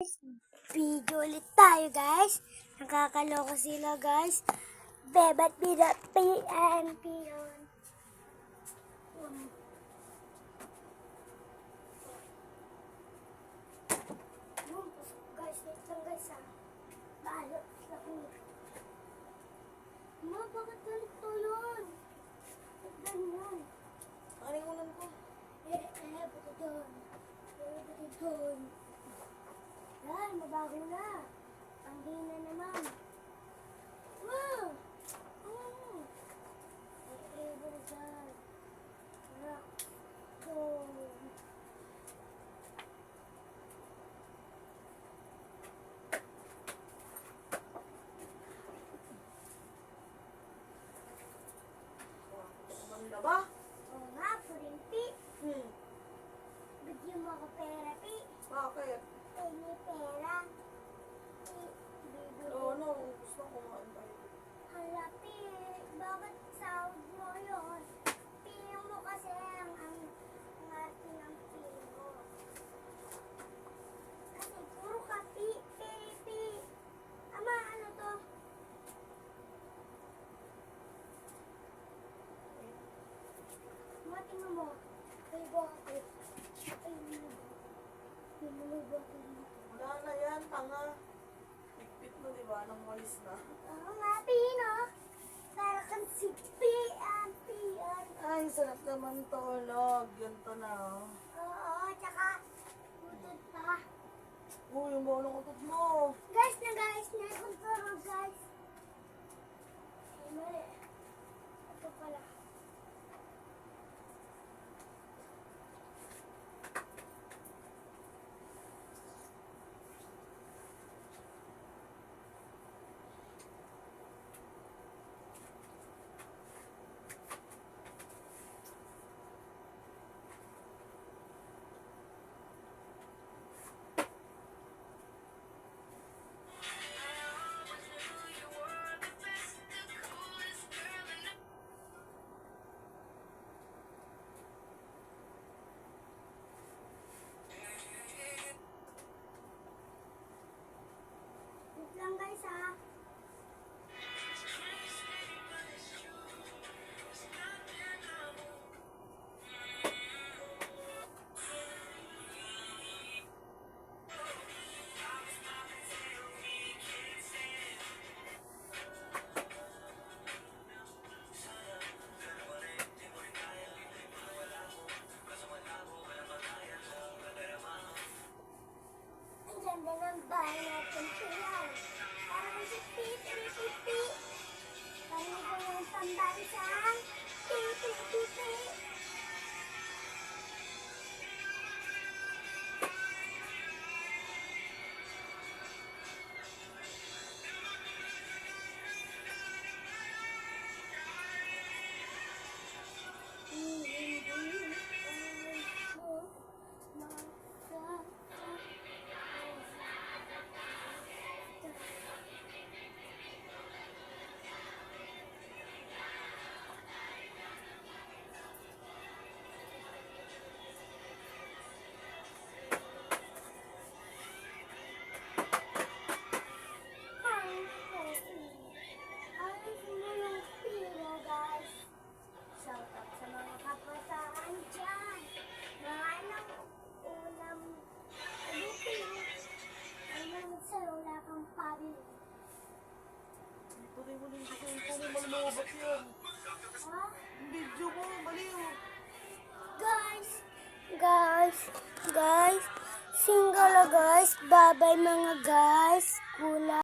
guys, video ulit tayo guys. Nakakaloka sila guys. Bebat bidat PNP yun. Guys, wait lang guys ha. Balot lang. Ma, bakit galit to yun? Tignan yun. Ano yung ulam ko? Buto doon. Buto doon. Yan, mabago na. Ang hina naman. Wow! Buto doon. Doon. Umanda ba? Oo nga, purimpi. Bigyan mo ako pera, Pi. Bakit? Pengi pera. Pi, bibigyan. Oo, no. Gusto ko kumain tayo. Hala, Pi. Bakit sahod mo yun? Piyo mo kasi ang arte ng piyo mo. Kasi puro ka, Pi. Pi. Ama, ano to? Mga tingnan mo. Ay, bakit? Ay, lumulubog ko dito. Wala na yan, tanga. Pipit mo, di ba? Nang walis na. Oo nga, Pino. Para kang si PNP. Ay, sarap naman tulog. Yun to na, oh. Oo, tsaka utod pa. Uy, yung bawal ng utot mo. Guys, nag-control guys. Ay, mali. Ito pala. Wait lang guys ha. Ang ganda ng bahay natin sila. Parang si Pi. Parang ito yung pambansang Pi. Ayos mo yung pino, guys. Shout out sa mga kapataan dyan. Mga nang ulam. Ano pino? Ano sa'yo, wala kang pabili. Ito rin mo din gusto yung kung malulobot yun. Ha? Yung video mo, baliw. Guys, single guys, bye-bye mga guys, kula.